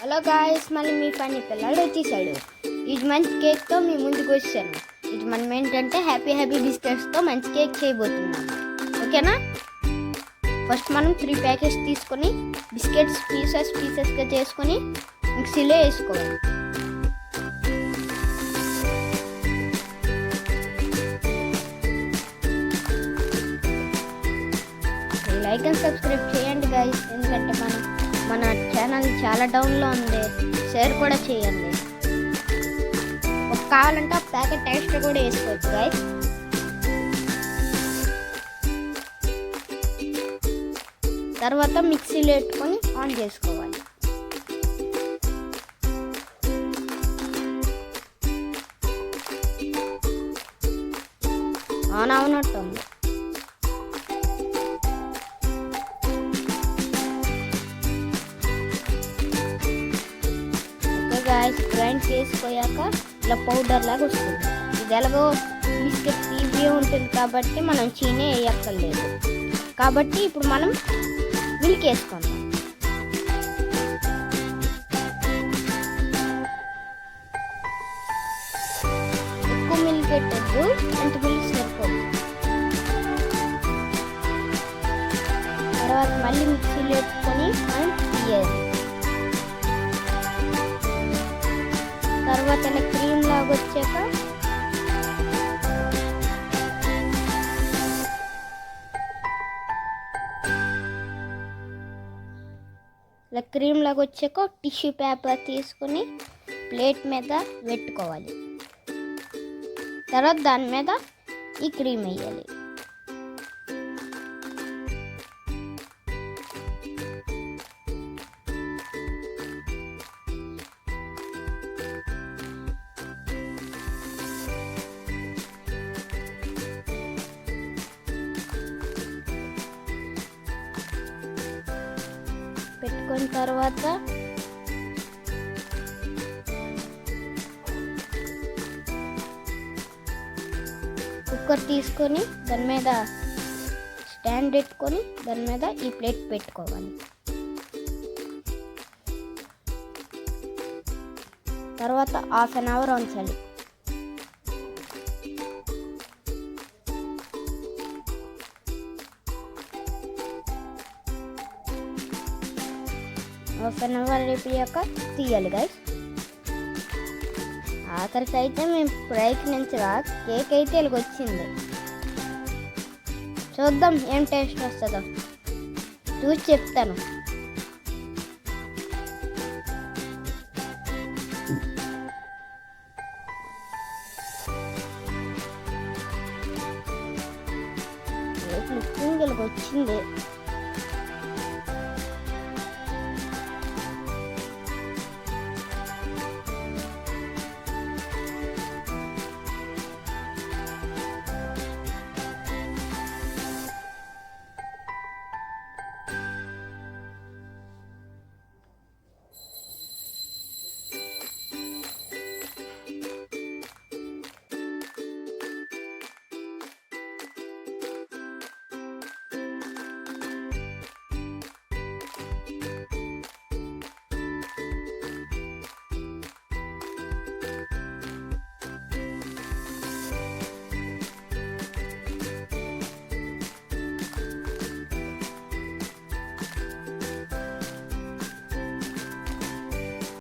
Hello guys, మళ్ళీ మీ పని పిల్లాడు వచ్చేసాడు. ఇది మంచి కేక్తో మీ ముందుకు వచ్చాను. ఇది మనం ఏంటంటే హ్యాపీ బిస్కెట్స్తో మంచి కేక్ చేయబోతున్నాం. ఓకేనా? ఫస్ట్ మనం 3 ప్యాకెట్స్ తీసుకొని బిస్కెట్స్ పీసెస్గా చేసుకొని మిక్సీలో వేసుకోవాలి. లైక్ అండ్ సబ్స్క్రైబ్ చేయండి గాయస్, ఎందుకంటే మన ఛానల్ చాలా డౌన్లో ఉంది. షేర్ కూడా చేయండి. కావాలంటే ఆ ప్యాకెట్ ఎక్స్ట్రా కూడా వేసుకోవచ్చు గాయస్. తర్వాత మిక్సీలో పెట్టుకొని ఆన్ చేసుకోవాలి. ఆన్ అవునట్టుంది. గ్రైండ్ చేసుకోయాక ఇలా పౌడర్ లాగా వస్తుంది. ఇది ఎలాగో బిస్కెట్ ఈజీ ఉంటుంది కాబట్టి మనం చీనీ వేయక్కర్లేదు. కాబట్టి ఇప్పుడు మనం మిల్క్ వేసుకుందాం. ఎక్కువ మిల్క్ పెట్టద్దు, అంత మిల్క్ సరిపోదు. తర్వాత మళ్ళీ మిక్సీలో పెట్టుకొని మనం తీయాలి. తర్వాత ఇలా క్రీమ్ లాగా వచ్చాక టిష్యూ పేపర్ తీసుకుని ప్లేట్ మీద పెట్టుకోవాలి. తర్వాత దాని మీద ఈ క్రీమ్ వేయాలి. పెట్టుకున్న తర్వాత కుక్కర్ తీసుకొని దాని మీద స్టాండ్ పెట్టుకొని దాని మీద ఈ ప్లేట్ పెట్టుకోవాలి. తర్వాత 1/2 అవర్ ఉంచాలి. ½ అవర్ అయిపోయాక తీయాలి గైస్. ఆఖరికి అయితే మేము ప్రయత్నించగా కేక్ అయితే ఇలాగ వచ్చింది. చూద్దాం ఏం టేస్ట్ వస్తుందో, చూసి చెప్తాను. కేక్ లుకింగ్ ఇలాగ వచ్చింది.